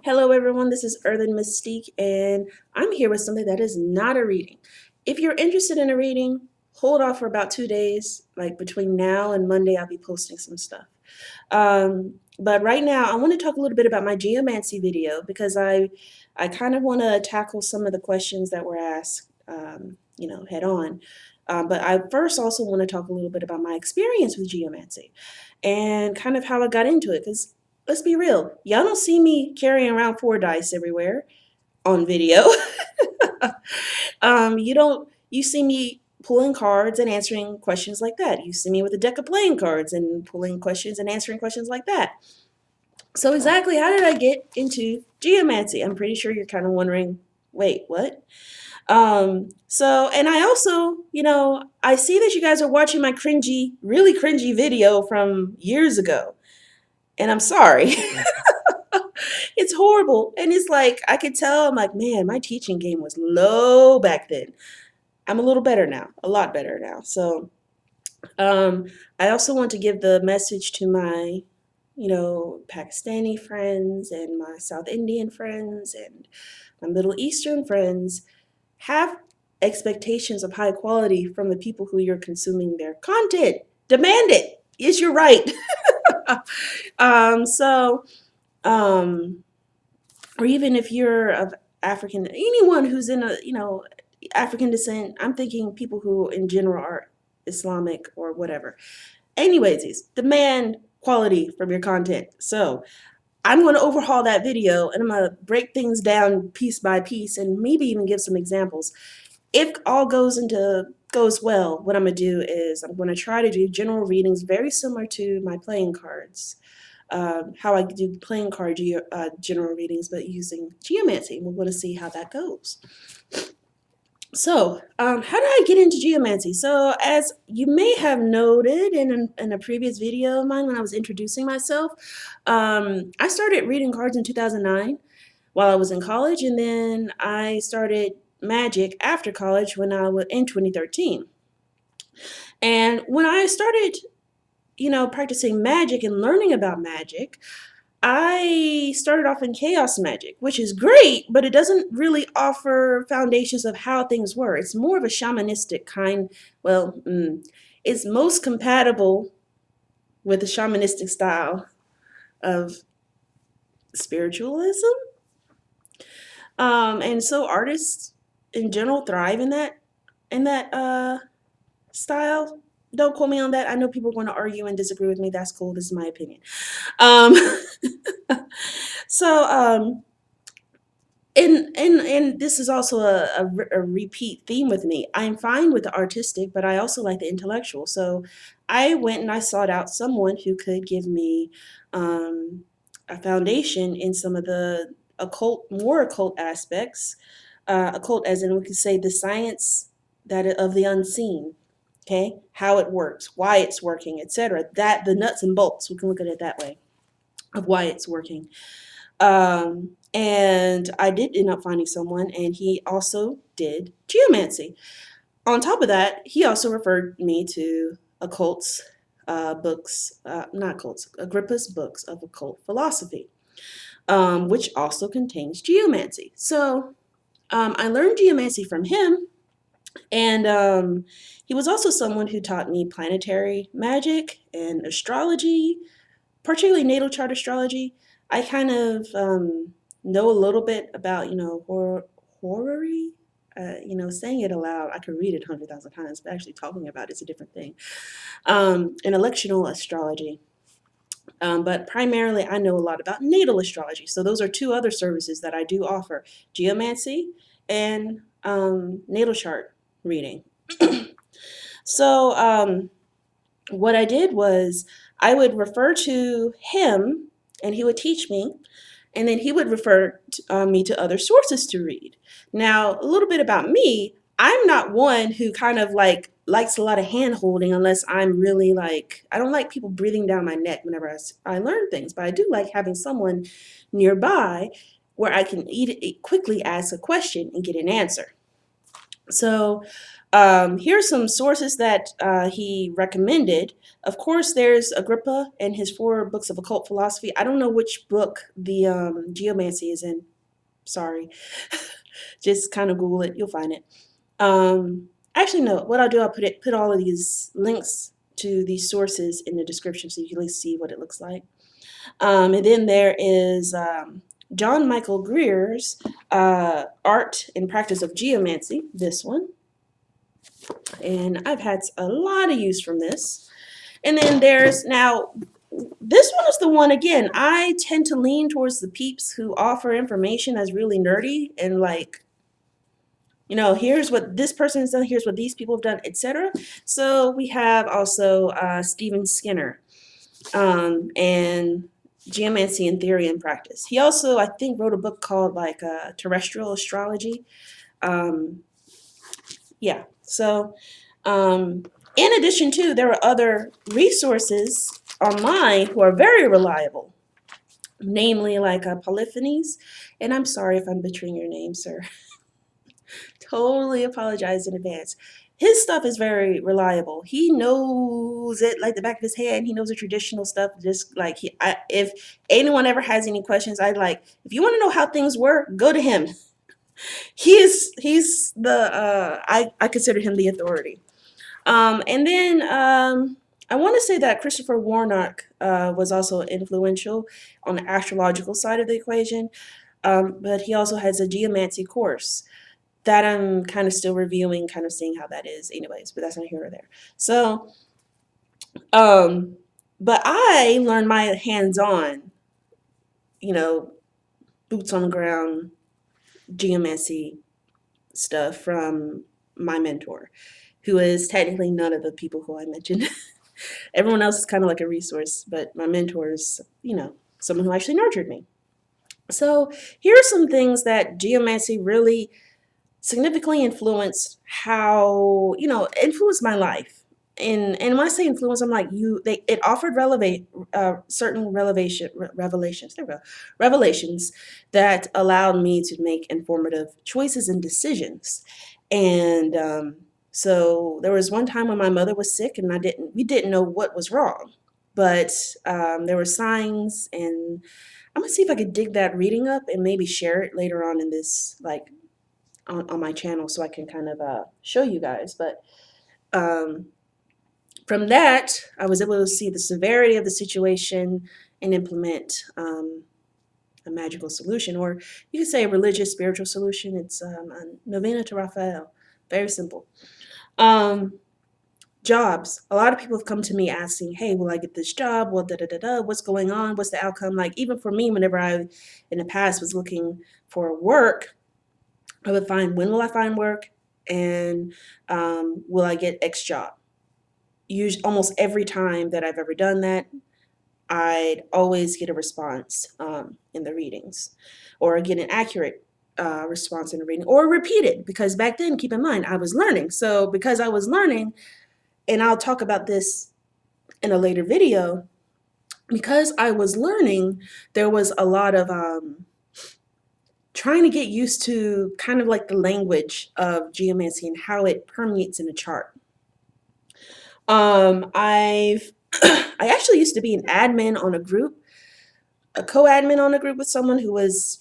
Hello, everyone. This is Earthen Mystique, and I'm here with something that is not a reading. If you're interested in a reading, hold off for about 2 days. Like between now and Monday, I'll be posting some stuff. But right now, I want to talk a little bit about my geomancy video because I kind of want to tackle some of the questions that were asked, head on. But I first also want to talk a little bit about my experience with geomancy and kind of how I got into it. Because let's be real, y'all don't see me carrying around 4 dice everywhere on video. You don't. You see me pulling cards and answering questions like that. You see me with a deck of playing cards and pulling questions and answering questions like that. So exactly how did I get into geomancy? I'm pretty sure you're kind of wondering, wait, what? And I also, I see that you guys are watching my cringy, really cringy video from years ago. And I'm sorry. It's horrible. And it's like, I could tell, I'm like, man, my teaching game was low back then. I'm a little better now, a lot better now. So um, I also want to give the message to my, Pakistani friends and my South Indian friends and my Middle Eastern friends. Have expectations of high quality from the people who you're consuming their content. Demand it. It's your right. um, so, um, or even if you're of African, anyone who's in a, African descent, I'm thinking people who in general are Islamic or whatever. Anyways, demand quality from your content. So I'm going to overhaul that video and I'm going to break things down piece by piece and maybe even give some examples. If all goes well, what I'm going to do is I'm going to try to do general readings very similar to my playing cards. How I do playing card general readings, but using geomancy. We're going to see how that goes. So, how did I get into geomancy? So, as you may have noted in a previous video of mine when I was introducing myself, I started reading cards in 2009 while I was in college, and then I started magic after college when I was in 2013. And when I started, practicing magic and learning about magic, I started off in chaos magic, which is great, but it doesn't really offer foundations of how things work. It's more of a shamanistic kind. Well, it's most compatible with the shamanistic style of spiritualism. And so artists in general thrive in that style. Don't quote me on that. I know people are going to argue and disagree with me. That's cool. This is my opinion. Um, so and this is also a repeat theme with me. I'm fine with the artistic, but I also like the intellectual. So I went and I sought out someone who could give me a foundation in some of the more occult aspects. Occult, as in we could say the science of the unseen. Okay, how it works, why it's working, etc. That the nuts and bolts. We can look at it that way of why it's working. And I did end up finding someone, and he also did geomancy. On top of that, he also referred me to occult's books, not cults, Agrippa's books of occult philosophy, which also contains geomancy. So I learned geomancy from him, and he was also someone who taught me planetary magic and astrology, particularly natal chart astrology. I kind of know a little bit about, horary. Saying it aloud, I could read it 100,000 times, but actually talking about it's a different thing. And electional astrology. But primarily, I know a lot about natal astrology. So those are two other services that I do offer: geomancy and natal chart reading. So what I did was I would refer to him, and he would teach me, and then he would refer me to other sources to read. Now, a little bit about me: I'm not one who kind of like likes a lot of hand holding unless I'm really like, I don't like people breathing down my neck whenever I learn things, but I do like having someone nearby where I can quickly ask a question and get an answer. So Here's some sources that he recommended. Of course, there's Agrippa and his 4 books of occult philosophy. I don't know which book the Geomancy is in. Sorry. Just kind of Google it. You'll find it. Actually, no. What I'll do, I'll put all of these links to these sources in the description so you can at least see what it looks like. And then there is John Michael Greer's Art and Practice of Geomancy, this one. And I've had a lot of use from this. And then there's now, this one is the one, again, I tend to lean towards the peeps who offer information that's really nerdy and like, you know, here's what this person has done, here's what these people have done, etc. So we have also Stephen Skinner and Geomancy in Theory and Practice. He also, I think, wrote a book called like Terrestrial Astrology. Yeah, so in addition to, there are other resources online who are very reliable, namely like Polyphonies. And I'm sorry if I'm butchering your name, sir. Totally apologize in advance. His stuff is very reliable. He knows it like the back of his hand. He knows the traditional stuff. Just like if anyone ever has any questions, I'd like, if you want to know how things work, go to him. He's the I consider him the authority. And then I want to say that Christopher Warnock was also influential on the astrological side of the equation, but he also has a geomancy course that I'm kind of still reviewing, kind of seeing how that is anyways, but that's not here or there. So, but I learned my hands-on, you know, boots on the ground geomancy stuff from my mentor, who is technically none of the people who I mentioned. Everyone else is kind of like a resource, but my mentor is, you know, someone who actually nurtured me. So here are some things that geomancy really significantly influenced how, you know, influenced my life. And when I say influence, I'm like it offered certain revelations. There we go, revelations that allowed me to make informative choices and decisions. And so there was one time when my mother was sick, and we didn't know what was wrong, but there were signs, and I'm gonna see if I could dig that reading up and maybe share it later on in this, like on my channel, so I can kind of show you guys. But from that, I was able to see the severity of the situation and implement a magical solution, or you could say a religious, spiritual solution. It's a novena to Raphael. Very simple. Jobs. A lot of people have come to me asking, hey, will I get this job? Well, what's going on? What's the outcome? Like, even for me, whenever I, in the past, was looking for work, I would find, when will I find work? And will I get X job? Almost every time that I've ever done that, I'd always get a response in the readings, or get an accurate response in the reading, or repeated, because back then, keep in mind, I was learning. So because I was learning, and I'll talk about this in a later video, because I was learning, there was a lot of trying to get used to kind of like the language of geomancy and how it permeates in a chart. I actually used to be an admin on a group, a co-admin on a group with someone who was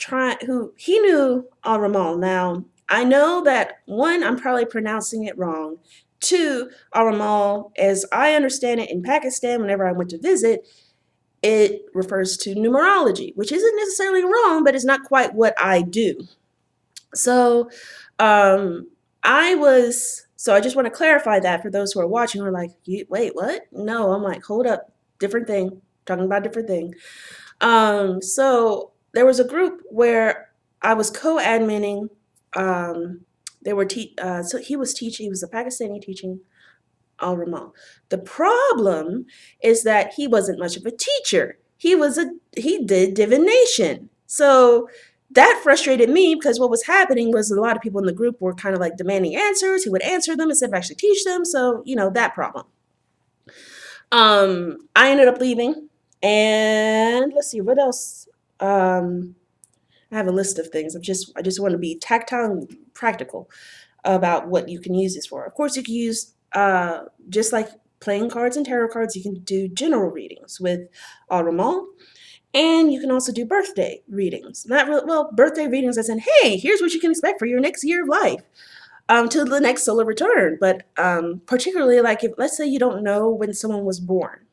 he knew Al-Ramal. Now, I know that, one, I'm probably pronouncing it wrong. Two, Al-Ramal, as I understand it in Pakistan, whenever I went to visit, it refers to numerology, which isn't necessarily wrong, but it's not quite what I do. So I just want to clarify that for those who are watching who are like, wait, what? No, I'm like, hold up, different thing, talking about different thing. So there was a group where I was co-adminning. So he was teaching, he was a Pakistani teaching Al-Ramal. The problem is that he wasn't much of a teacher. He did divination. So that frustrated me, because what was happening was a lot of people in the group were kind of like demanding answers. He would answer them instead of actually teach them. So, you know, that problem. I ended up leaving, and let's see what else. I have a list of things. I just want to be tactile and practical. about what you can use this for. Of course, you can use, just like playing cards and tarot cards, you can do general readings with Automall. And you can also do birthday readings. Not really, well, birthday readings as in, hey, here's what you can expect for your next year of life, to the next solar return. But particularly, like, if, let's say you don't know when someone was born,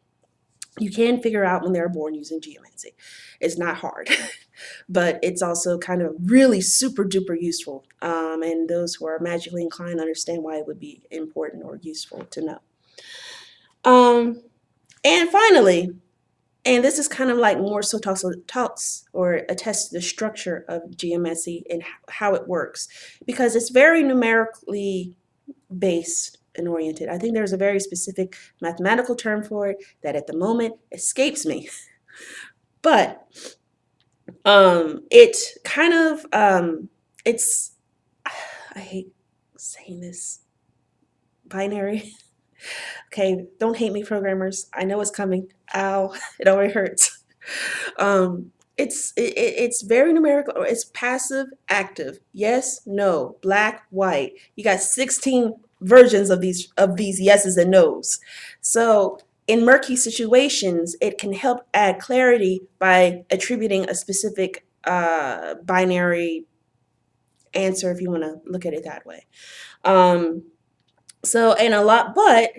you can figure out when they were born using geomancy. It's not hard, but it's also kind of really super duper useful. And those who are magically inclined understand why it would be important or useful to know. And finally, and this is kind of like more so talks or attests to the structure of geomancy and how it works, because it's very numerically based and oriented. I think there's a very specific mathematical term for it that at the moment escapes me. But it kind of, it's, I hate saying this, binary. Okay, don't hate me, programmers. I know it's coming. Ow, it already hurts. It's very numerical. It's passive, active. Yes, no, black, white. You got 16 versions of these yeses and nos. So in murky situations, it can help add clarity by attributing a specific binary answer, if you want to look at it that way. So, and a lot, but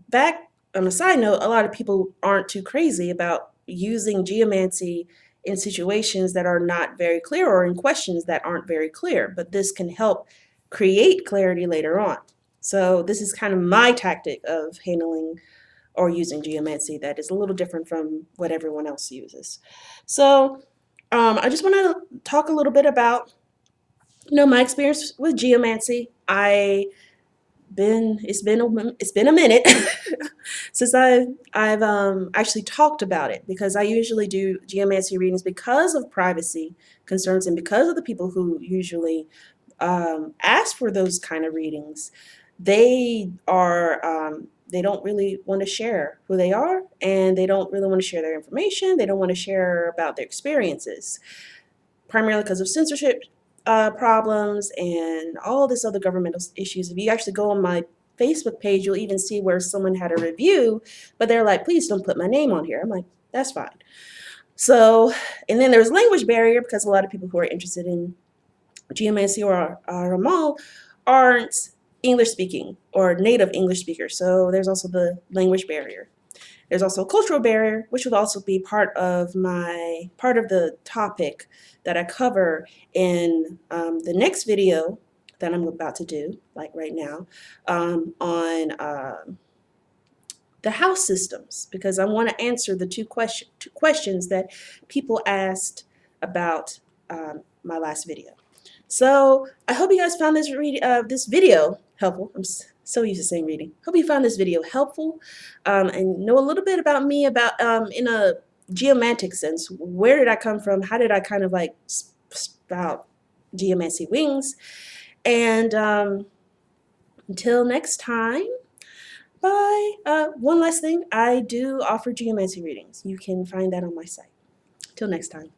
back on a side note, a lot of people aren't too crazy about using geomancy in situations that are not very clear or in questions that aren't very clear, but this can help create clarity later on. So this is kind of my tactic of handling or using geomancy that is a little different from what everyone else uses. So I just want to talk a little bit about, my experience with geomancy. It's been a minute since I've actually talked about it, because I usually do geomancy readings because of privacy concerns and because of the people who usually ask for those kind of readings. They don't really want to share who they are, and they don't really want to share their information. They don't want to share about their experiences, primarily because of censorship problems and all this other governmental issues. If you actually go on my Facebook page, you'll even see where someone had a review, but they're like, please don't put my name on here. I'm like, that's fine. So, and then there's language barrier, because a lot of people who are interested in geomancy or Ramal aren't English speaking or native English speakers. So there's also the language barrier. There's also a cultural barrier, which will also be part of the topic that I cover in the next video that I'm about to do, like right now, on the house systems, because I want to answer the two questions that people asked about my last video. So I hope you guys found this video helpful. I'm so used to saying reading. Hope you found this video helpful, and know a little bit about me, about in a geomantic sense. Where did I come from? How did I kind of like spout geomancy wings? And until next time, bye. One last thing, I do offer geomancy readings. You can find that on my site. Till next time.